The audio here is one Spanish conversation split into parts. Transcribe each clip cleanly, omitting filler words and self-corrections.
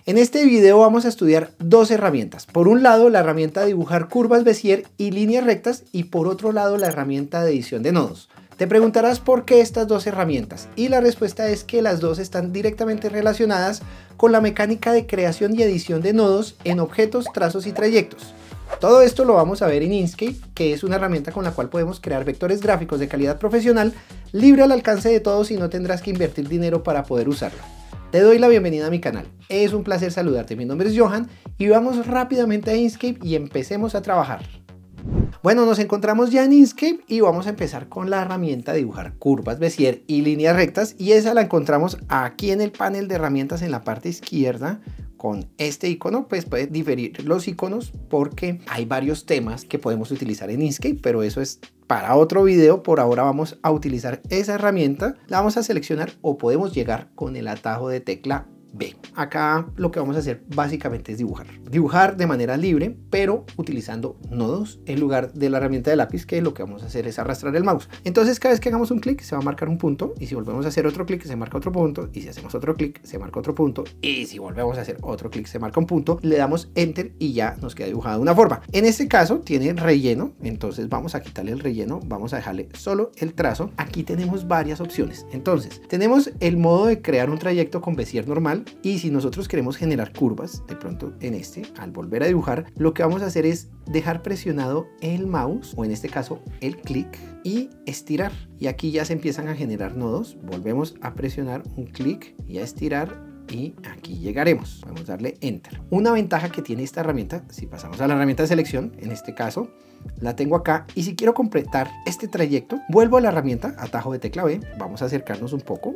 En este video vamos a estudiar dos herramientas. Por un lado, la herramienta de dibujar curvas Bézier y líneas rectas, y por otro lado, la herramienta de edición de nodos. Te preguntarás por qué estas dos herramientas, y la respuesta es que las dos están directamente relacionadas con la mecánica de creación y edición de nodos en objetos, trazos y trayectos. Todo esto lo vamos a ver en Inkscape, que es una herramienta con la cual podemos crear vectores gráficos de calidad profesional, libre al alcance de todos y no tendrás que invertir dinero para poder usarla. Te doy la bienvenida a mi canal, es un placer saludarte, mi nombre es Johan y vamos rápidamente a Inkscape y empecemos a trabajar. Bueno, nos encontramos ya en Inkscape y vamos a empezar con la herramienta de dibujar curvas Bézier y líneas rectas, y esa la encontramos aquí en el panel de herramientas en la parte izquierda con este icono. Pues puedes diferir los iconos porque hay varios temas que podemos utilizar en Inkscape, pero eso es para otro video. Por ahora vamos a utilizar esa herramienta, la vamos a seleccionar o podemos llegar con el atajo de tecla B. Acá lo que vamos a hacer básicamente es dibujar de manera libre, pero utilizando nodos en lugar de la herramienta de lápiz, que lo que vamos a hacer es arrastrar el mouse. Entonces cada vez que hagamos un clic se va a marcar un punto, y si volvemos a hacer otro clic se marca otro punto, y si hacemos otro clic se marca otro punto, y si volvemos a hacer otro clic se marca un punto. Le damos enter y ya nos queda dibujada de una forma. En este caso tiene relleno, entonces vamos a quitarle el relleno, vamos a dejarle solo el trazo. Aquí tenemos varias opciones. Entonces tenemos el modo de crear un trayecto con Bézier normal, y si nosotros queremos generar curvas, de pronto en este, al volver a dibujar, lo que vamos a hacer es dejar presionado el mouse, o en este caso el clic, y estirar, y aquí ya se empiezan a generar nodos. Volvemos a presionar un clic y a estirar, y aquí llegaremos. Podemos darle enter. Una ventaja que tiene esta herramienta, si pasamos a la herramienta de selección, en este caso la tengo acá, y si quiero completar este trayecto, vuelvo a la herramienta, atajo de tecla B, vamos a acercarnos un poco,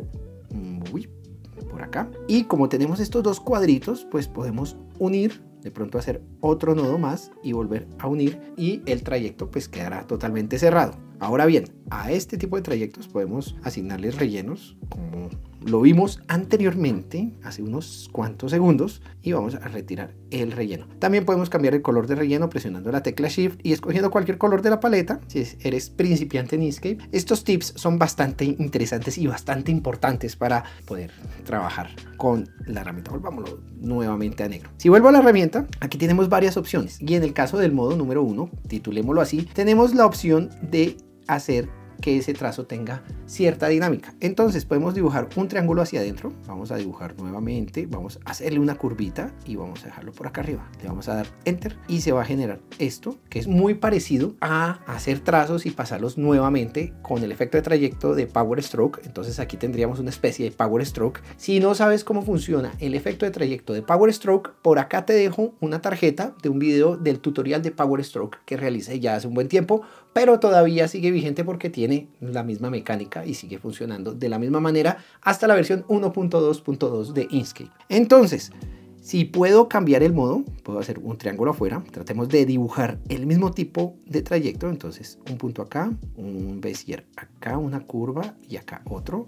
por acá, y como tenemos estos dos cuadritos, pues podemos unir, de pronto hacer otro nodo más y volver a unir, y el trayecto pues quedará totalmente cerrado. Ahora bien, a este tipo de trayectos podemos asignarles rellenos, como lo vimos anteriormente hace unos cuantos segundos, y vamos a retirar el relleno. También podemos cambiar el color de relleno presionando la tecla Shift y escogiendo cualquier color de la paleta si eres principiante en Inkscape. Estos tips son bastante interesantes y bastante importantes para poder trabajar con la herramienta. Volvámoslo nuevamente a negro. Si vuelvo a la herramienta, aquí tenemos varias opciones, y en el caso del modo número 1, titulémoslo así, tenemos la opción de hacer que ese trazo tenga cierta dinámica. Entonces podemos dibujar un triángulo hacia adentro, vamos a dibujar nuevamente, vamos a hacerle una curvita y vamos a dejarlo por acá arriba. Le vamos a dar enter y se va a generar esto, que es muy parecido a hacer trazos y pasarlos nuevamente con el efecto de trayecto de Power Stroke. Entonces aquí tendríamos una especie de Power Stroke. Si no sabes cómo funciona el efecto de trayecto de Power Stroke, por acá te dejo una tarjeta de un video del tutorial de Power Stroke que realicé ya hace un buen tiempo, pero todavía sigue vigente porque tiene la misma mecánica y sigue funcionando de la misma manera hasta la versión 1.2.2 de Inkscape. Entonces, si puedo cambiar el modo, puedo hacer un triángulo afuera. Tratemos de dibujar el mismo tipo de trayecto. Entonces, un punto acá, un Bézier acá, una curva, y acá otro.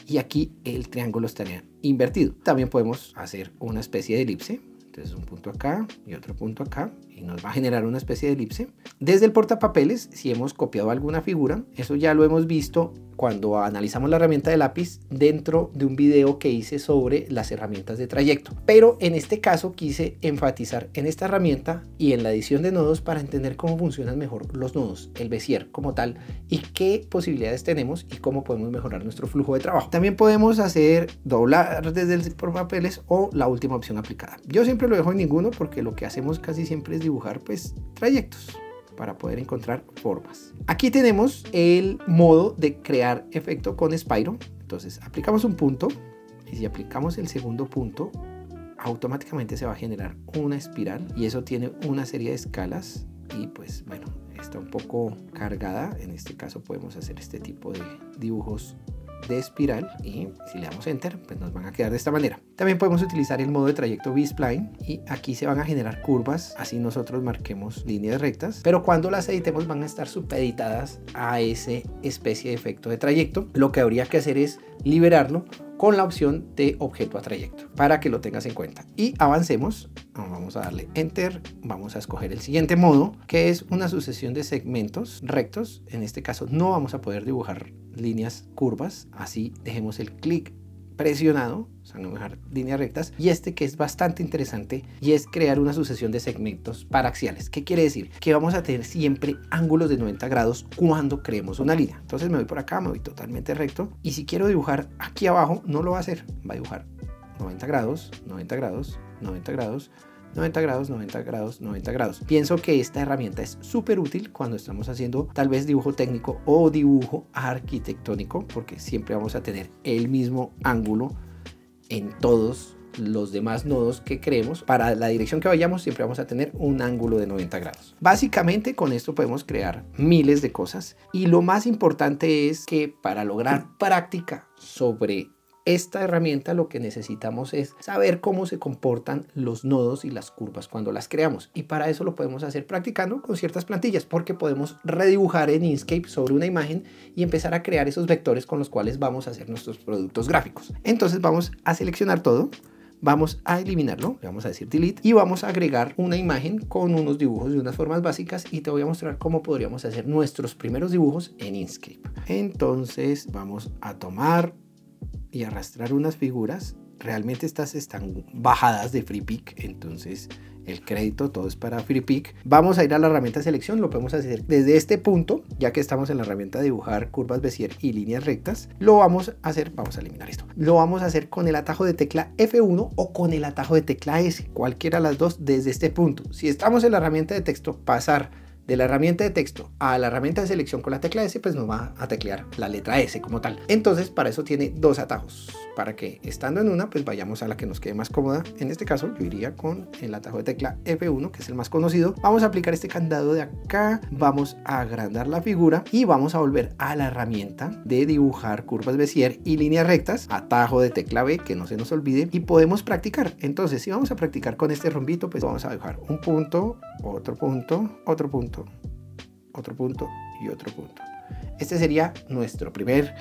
Y aquí el triángulo estaría invertido. También podemos hacer una especie de elipse. Entonces, un punto acá y otro punto acá, y nos va a generar una especie de elipse. Desde el portapapeles, si hemos copiado alguna figura, eso ya lo hemos visto cuando analizamos la herramienta de lápiz dentro de un video que hice sobre las herramientas de trayecto. Pero en este caso quise enfatizar en esta herramienta y en la edición de nodos para entender cómo funcionan mejor los nodos, el Bézier como tal, y qué posibilidades tenemos y cómo podemos mejorar nuestro flujo de trabajo. También podemos hacer doblar desde el portapapeles o la última opción aplicada. Yo siempre lo dejo en ninguno porque lo que hacemos casi siempre es dibujar pues trayectos para poder encontrar formas. Aquí tenemos el modo de crear efecto con Spyro. Entonces aplicamos un punto, y si aplicamos el segundo punto, automáticamente se va a generar una espiral, y eso tiene una serie de escalas, y pues bueno, está un poco cargada. En este caso podemos hacer este tipo de dibujos de espiral, y si le damos enter pues nos van a quedar de esta manera. También podemos utilizar el modo de trayecto B-Spline, y aquí se van a generar curvas, así nosotros marquemos líneas rectas, pero cuando las editemos van a estar supeditadas a ese especie de efecto de trayecto. Lo que habría que hacer es liberarlo con la opción de objeto a trayecto para que lo tengas en cuenta. Y avancemos, vamos a darle enter, vamos a escoger el siguiente modo, que es una sucesión de segmentos rectos. En este caso no vamos a poder dibujar líneas curvas, así dejemos el clic presionado, o sea, no dibujar líneas rectas, y este que es bastante interesante, y es crear una sucesión de segmentos paraxiales. ¿Qué quiere decir? Que vamos a tener siempre ángulos de 90 grados cuando creemos una línea. Entonces me voy por acá, me voy totalmente recto, y si quiero dibujar aquí abajo, no lo va a hacer, va a dibujar 90 grados, 90 grados, 90 grados, 90 grados, 90 grados, 90 grados. Pienso que esta herramienta es súper útil cuando estamos haciendo tal vez dibujo técnico o dibujo arquitectónico, porque siempre vamos a tener el mismo ángulo en todos los demás nodos que creemos. Para la dirección que vayamos siempre vamos a tener un ángulo de 90 grados. Básicamente con esto podemos crear miles de cosas, y lo más importante es que para lograr práctica sobre esta herramienta lo que necesitamos es saber cómo se comportan los nodos y las curvas cuando las creamos, y para eso lo podemos hacer practicando con ciertas plantillas, porque podemos redibujar en Inkscape sobre una imagen y empezar a crear esos vectores con los cuales vamos a hacer nuestros productos gráficos. Entonces vamos a seleccionar todo, vamos a eliminarlo, le vamos a decir delete, y vamos a agregar una imagen con unos dibujos de unas formas básicas, y te voy a mostrar cómo podríamos hacer nuestros primeros dibujos en Inkscape. Entonces vamos a tomar y arrastrar unas figuras. Realmente estas están bajadas de FreePic, entonces el crédito todo es para FreePic. Vamos a ir a la herramienta de selección, lo podemos hacer desde este punto, ya que estamos en la herramienta de dibujar curvas Bézier y líneas rectas. Lo vamos a hacer, vamos a eliminar esto, lo vamos a hacer con el atajo de tecla F1 o con el atajo de tecla S, cualquiera de las dos desde este punto. Si estamos en la herramienta de texto, pasar de la herramienta de texto a la herramienta de selección con la tecla S, pues nos va a teclear la letra S como tal. Entonces para eso tiene dos atajos, para que estando en una pues vayamos a la que nos quede más cómoda. En este caso yo iría con el atajo de tecla F1, que es el más conocido. Vamos a aplicar este candado de acá, vamos a agrandar la figura y vamos a volver a la herramienta de dibujar curvas Bézier y líneas rectas, atajo de tecla B, que no se nos olvide, y podemos practicar. Entonces si vamos a practicar con este rombito, pues vamos a dibujar un punto, otro punto, otro punto, otro punto y otro punto. Este sería nuestro primer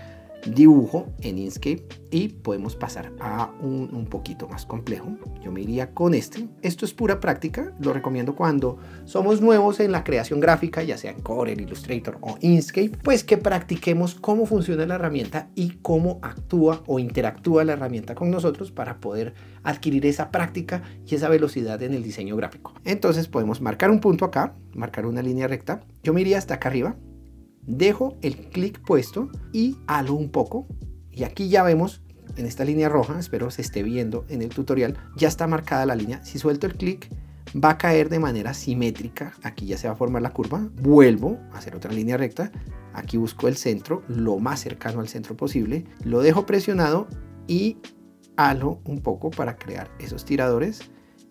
dibujo en Inkscape, y podemos pasar a un poquito más complejo. Yo me iría con este. Esto es pura práctica, lo recomiendo cuando somos nuevos en la creación gráfica, ya sea en Corel, Illustrator o Inkscape, pues que practiquemos cómo funciona la herramienta y cómo actúa o interactúa la herramienta con nosotros para poder adquirir esa práctica y esa velocidad en el diseño gráfico. Entonces podemos marcar un punto acá, marcar una línea recta. Yo me iría hasta acá arriba, dejo el clic puesto y halo un poco, y aquí ya vemos en esta línea roja, espero se esté viendo en el tutorial, ya está marcada la línea. Si suelto el clic va a caer de manera simétrica, aquí ya se va a formar la curva. Vuelvo a hacer otra línea recta, aquí busco el centro, lo más cercano al centro posible, lo dejo presionado y halo un poco para crear esos tiradores,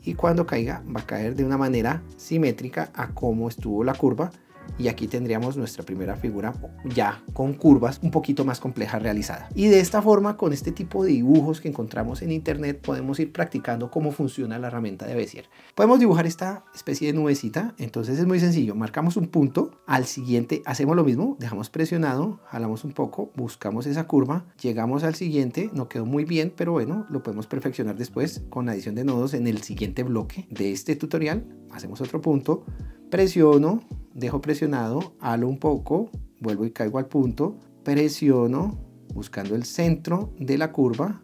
y cuando caiga va a caer de una manera simétrica a cómo estuvo la curva. Y aquí tendríamos nuestra primera figura ya con curvas un poquito más complejas realizada. Y de esta forma, con este tipo de dibujos que encontramos en internet, podemos ir practicando cómo funciona la herramienta de Bézier. Podemos dibujar esta especie de nubecita. Entonces es muy sencillo, marcamos un punto, al siguiente hacemos lo mismo, dejamos presionado, jalamos un poco, buscamos esa curva, llegamos al siguiente, no quedó muy bien, pero bueno, lo podemos perfeccionar después con la adición de nodos en el siguiente bloque de este tutorial. Hacemos otro punto, presiono, dejo presionado, halo un poco, vuelvo y caigo al punto, presiono buscando el centro de la curva,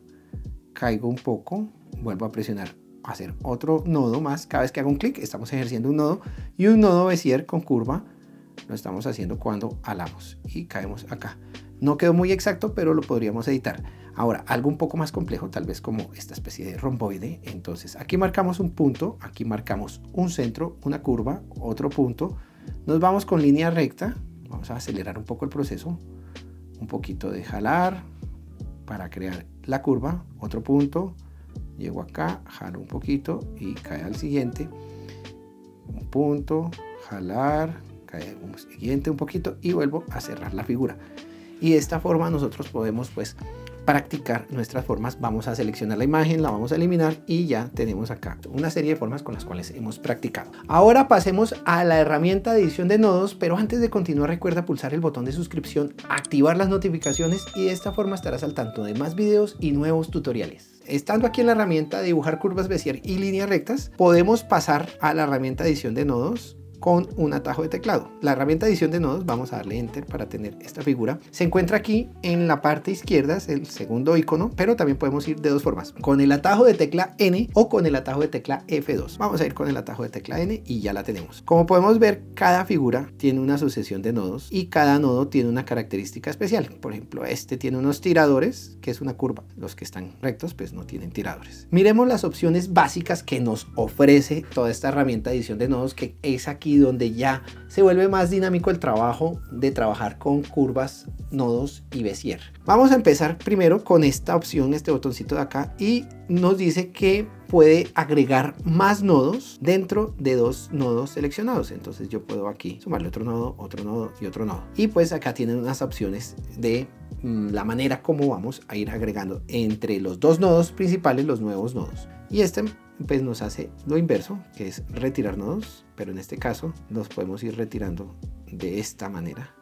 caigo un poco, vuelvo a presionar, hacer otro nodo más. Cada vez que hago un clic estamos ejerciendo un nodo, y un nodo Bézier con curva lo estamos haciendo cuando halamos y caemos acá. No quedó muy exacto, pero lo podríamos editar. Ahora, algo un poco más complejo, tal vez como esta especie de romboide. Entonces aquí marcamos un punto, aquí marcamos un centro, una curva, otro punto. Nos vamos con línea recta, vamos a acelerar un poco el proceso, un poquito de jalar para crear la curva, otro punto, llego acá, jalo un poquito y cae al siguiente, un punto, jalar, cae un siguiente un poquito y vuelvo a cerrar la figura. Y de esta forma nosotros podemos pues practicar nuestras formas. Vamos a seleccionar la imagen, la vamos a eliminar y ya tenemos acá una serie de formas con las cuales hemos practicado. Ahora pasemos a la herramienta de edición de nodos, pero antes de continuar recuerda pulsar el botón de suscripción, activar las notificaciones y de esta forma estarás al tanto de más videos y nuevos tutoriales. Estando aquí en la herramienta de dibujar curvas Bézier y líneas rectas, podemos pasar a la herramienta de edición de nodos. con un atajo de teclado. La herramienta edición de nodos, vamos a darle enter para tener esta figura, se encuentra aquí en la parte izquierda, es el segundo icono, pero también podemos ir de dos formas, con el atajo de tecla N o con el atajo de tecla F2. Vamos a ir con el atajo de tecla N y ya la tenemos. Como podemos ver, cada figura tiene una sucesión de nodos y cada nodo tiene una característica especial. Por ejemplo, este tiene unos tiradores, que es una curva. Los que están rectos pues no tienen tiradores. Miremos las opciones básicas que nos ofrece toda esta herramienta de edición de nodos, que es aquí donde ya se vuelve más dinámico el trabajo de trabajar con curvas, nodos y Bézier. Vamos a empezar primero con esta opción, este botoncito de acá, y nos dice que puede agregar más nodos dentro de dos nodos seleccionados. Entonces yo puedo aquí sumarle otro nodo y otro nodo. Y pues acá tienen unas opciones de la manera como vamos a ir agregando entre los dos nodos principales los nuevos nodos. Y este pues nos hace lo inverso, que es retirar nodos, pero en este caso los podemos ir retirando de esta manera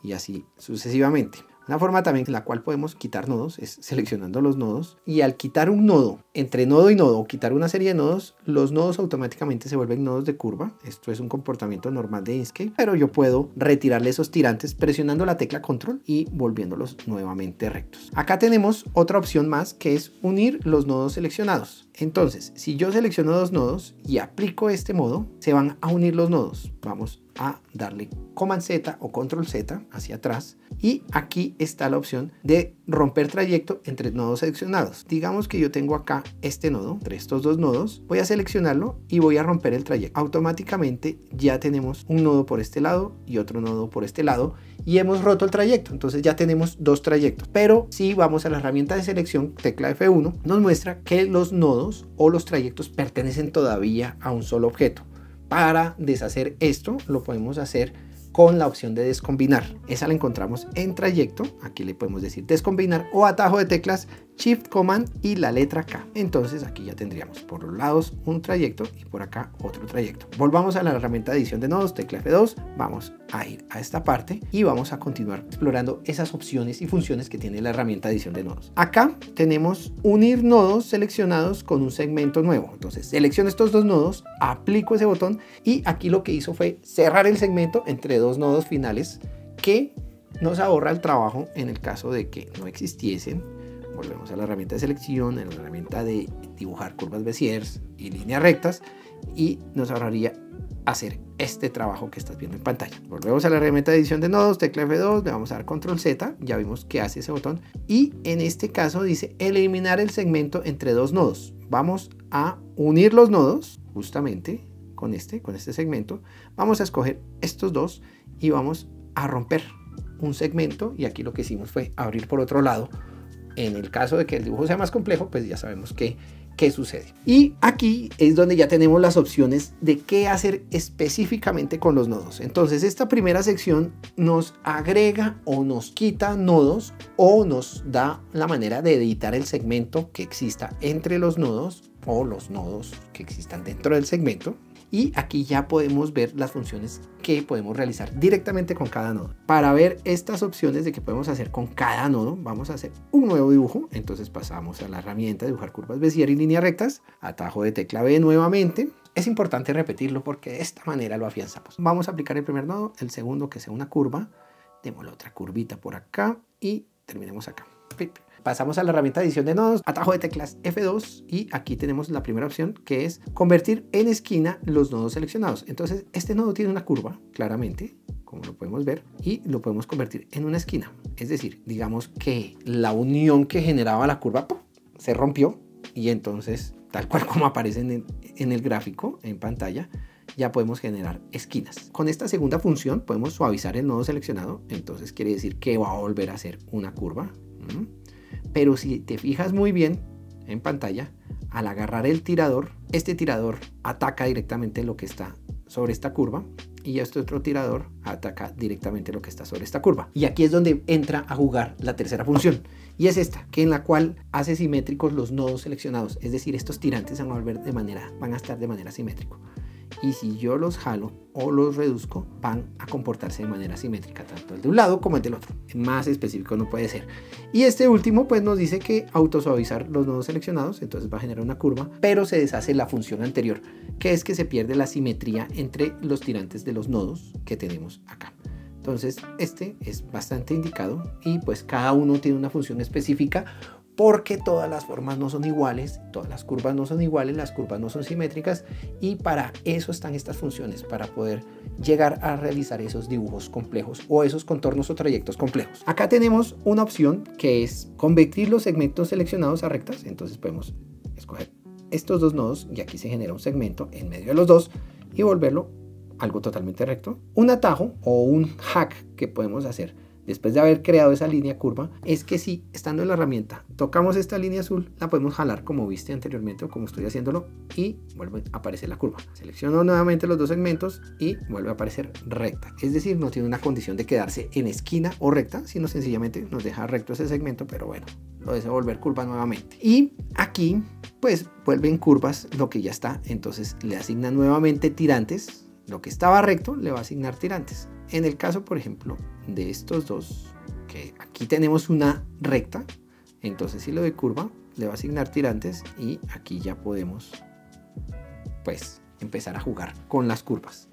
y así sucesivamente. Una forma también en la cual podemos quitar nodos es seleccionando los nodos, y al quitar un nodo, entre nodo y nodo, o quitar una serie de nodos, los nodos automáticamente se vuelven nodos de curva. Esto es un comportamiento normal de Inkscape, pero yo puedo retirarle esos tirantes presionando la tecla control y volviéndolos nuevamente rectos. Acá tenemos otra opción más, que es unir los nodos seleccionados. Entonces, si yo selecciono dos nodos y aplico este modo, se van a unir los nodos. Vamos a darle Command Z o Control Z hacia atrás, y aquí está la opción de romper trayecto entre nodos seleccionados. Digamos que yo tengo acá este nodo, entre estos dos nodos, voy a seleccionarlo y voy a romper el trayecto. Automáticamente ya tenemos un nodo por este lado y otro nodo por este lado, y hemos roto el trayecto. Entonces ya tenemos dos trayectos. Pero si vamos a la herramienta de selección, tecla F1, nos muestra que los nodos o los trayectos pertenecen todavía a un solo objeto. Para deshacer esto lo podemos hacer con la opción de descombinar. Esa la encontramos en trayecto. Aquí le podemos decir descombinar o atajo de teclas Shift Command y la letra K. Entonces aquí ya tendríamos por los lados un trayecto y por acá otro trayecto. Volvamos a la herramienta de edición de nodos, tecla F2. Vamos a ir a esta parte y vamos a continuar explorando esas opciones y funciones que tiene la herramienta de edición de nodos. Acá tenemos unir nodos seleccionados con un segmento nuevo. Entonces selecciono estos dos nodos, aplico ese botón y aquí lo que hizo fue cerrar el segmento entre dos nodos finales, que nos ahorra el trabajo en el caso de que no existiesen. Volvemos a la herramienta de selección, a la herramienta de dibujar curvas Bézier y líneas rectas, y nos ahorraría hacer este trabajo que estás viendo en pantalla. Volvemos a la herramienta de edición de nodos, tecla F2, le vamos a dar Control Z, ya vimos que hace ese botón, y en este caso dice eliminar el segmento entre dos nodos. Vamos a unir los nodos justamente con este segmento. Vamos a escoger estos dos y vamos a romper un segmento, y aquí lo que hicimos fue abrir por otro lado. En el caso de que el dibujo sea más complejo, pues ya sabemos qué sucede. Y aquí es donde ya tenemos las opciones de qué hacer específicamente con los nodos. Entonces esta primera sección nos agrega o nos quita nodos, o nos da la manera de editar el segmento que exista entre los nodos o los nodos que existan dentro del segmento. Y aquí ya podemos ver las funciones que podemos realizar directamente con cada nodo. Para ver estas opciones de que podemos hacer con cada nodo, vamos a hacer un nuevo dibujo. Entonces pasamos a la herramienta de dibujar curvas Bézier y líneas rectas, atajo de tecla B nuevamente. Es importante repetirlo porque de esta manera lo afianzamos. Vamos a aplicar el primer nodo, el segundo que sea una curva, démosle otra curvita por acá y terminemos acá. Pasamos a la herramienta de edición de nodos, atajo de teclas F2, y aquí tenemos la primera opción, que es convertir en esquina los nodos seleccionados. Entonces este nodo tiene una curva, claramente, como lo podemos ver, y lo podemos convertir en una esquina. Es decir, digamos que la unión que generaba la curva ¡pum!, se rompió, y entonces, tal cual como aparece en el gráfico en pantalla, ya podemos generar esquinas. Con esta segunda función podemos suavizar el nodo seleccionado. Entonces quiere decir que va a volver a ser una curva. Pero si te fijas muy bien en pantalla, al agarrar el tirador, este tirador ataca directamente lo que está sobre esta curva, y este otro tirador ataca directamente lo que está sobre esta curva. Y aquí es donde entra a jugar la tercera función, y es esta, que en la cual hace simétricos los nodos seleccionados. Es decir, estos tirantes van a estar de manera simétrica. y si yo los jalo o los reduzco, van a comportarse de manera simétrica, tanto el de un lado como el del otro. Más específico no puede ser. Y este último pues nos dice que autosuavizar los nodos seleccionados, entonces va a generar una curva, pero se deshace la función anterior, que es que se pierde la simetría entre los tirantes de los nodos que tenemos acá. Entonces este es bastante indicado y pues cada uno tiene una función específica, porque todas las formas no son iguales, todas las curvas no son iguales, las curvas no son simétricas, y para eso están estas funciones, para poder llegar a realizar esos dibujos complejos o esos contornos o trayectos complejos. Acá tenemos una opción que es convertir los segmentos seleccionados a rectas, entonces podemos escoger estos dos nodos y aquí se genera un segmento en medio de los dos y volverlo algo totalmente recto. Un atajo o un hack que podemos hacer después de haber creado esa línea curva, es que si estando en la herramienta tocamos esta línea azul, la podemos jalar como viste anteriormente o como estoy haciéndolo y vuelve a aparecer la curva. Selecciono nuevamente los dos segmentos y vuelve a aparecer recta. Es decir, no tiene una condición de quedarse en esquina o recta, sino sencillamente nos deja recto ese segmento, pero bueno, lo desea volver curva nuevamente. Y aquí pues vuelven curvas lo que ya está, entonces le asigna nuevamente tirantes. Lo que estaba recto le va a asignar tirantes. En el caso, por ejemplo, de estos dos, que aquí tenemos una recta, entonces si lo de curva le va a asignar tirantes y aquí ya podemos pues empezar a jugar con las curvas.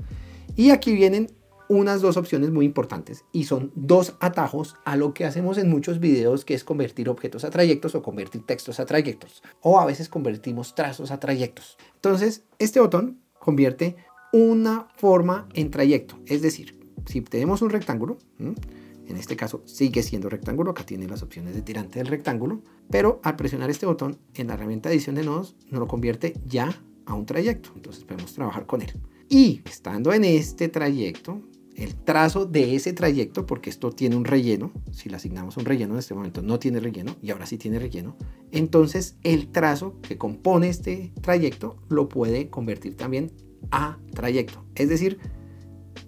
Y aquí vienen unas dos opciones muy importantes y son dos atajos a lo que hacemos en muchos videos, que es convertir objetos a trayectos o convertir textos a trayectos, o a veces convertimos trazos a trayectos. Entonces este botón convierte una forma en trayecto, es decir, si tenemos un rectángulo, en este caso sigue siendo rectángulo, acá tiene las opciones de tirante del rectángulo, pero al presionar este botón en la herramienta de edición de nodos nos lo convierte ya a un trayecto, entonces podemos trabajar con él. Y estando en este trayecto, el trazo de ese trayecto, porque esto tiene un relleno, si le asignamos un relleno en este momento no tiene relleno y ahora sí tiene relleno, entonces el trazo que compone este trayecto lo puede convertir también a trayecto, es decir,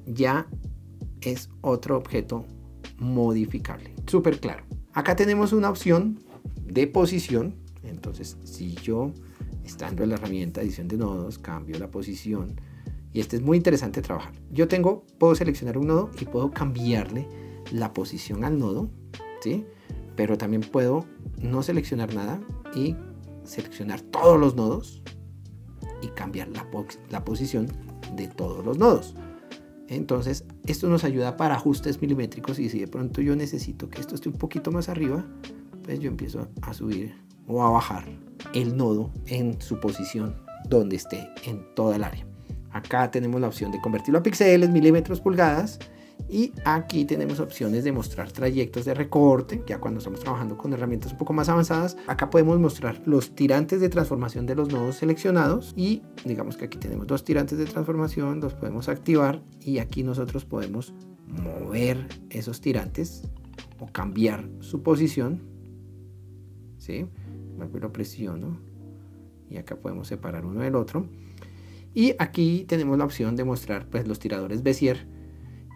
ya es otro objeto modificable. Súper claro. Acá tenemos una opción de posición, entonces si yo estando en la herramienta edición de nodos cambio la posición, y este es muy interesante trabajar. Yo puedo seleccionar un nodo y puedo cambiarle la posición al nodo, ¿sí? Pero también puedo no seleccionar nada y seleccionar todos los nodos y cambiar la posición de todos los nodos. Entonces esto nos ayuda para ajustes milimétricos, y si de pronto yo necesito que esto esté un poquito más arriba, pues yo empiezo a subir o a bajar el nodo en su posición donde esté en toda el área. Acá tenemos la opción de convertirlo a píxeles, milímetros, pulgadas, y aquí tenemos opciones de mostrar trayectos de recorte. Ya cuando estamos trabajando con herramientas un poco más avanzadas, acá podemos mostrar los tirantes de transformación de los nodos seleccionados, y digamos que aquí tenemos dos tirantes de transformación, los podemos activar y aquí nosotros podemos mover esos tirantes o cambiar su posición, ¿sí? Lo presiono y acá podemos separar uno del otro, y aquí tenemos la opción de mostrar pues los tiradores Bézier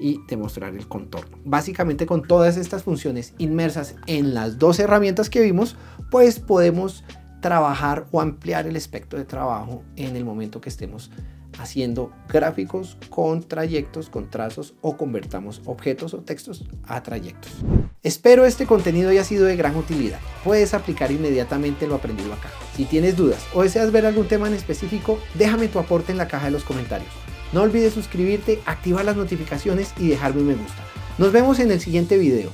y demostrar el contorno. Básicamente con todas estas funciones inmersas en las dos herramientas que vimos, pues podemos trabajar o ampliar el espectro de trabajo en el momento que estemos haciendo gráficos con trayectos, con trazos, o convertamos objetos o textos a trayectos. Espero este contenido haya sido de gran utilidad. Puedes aplicar inmediatamente lo aprendido acá. Si tienes dudas o deseas ver algún tema en específico, déjame tu aporte en la caja de los comentarios. No olvides suscribirte, activar las notificaciones y dejarme un me gusta. Nos vemos en el siguiente video.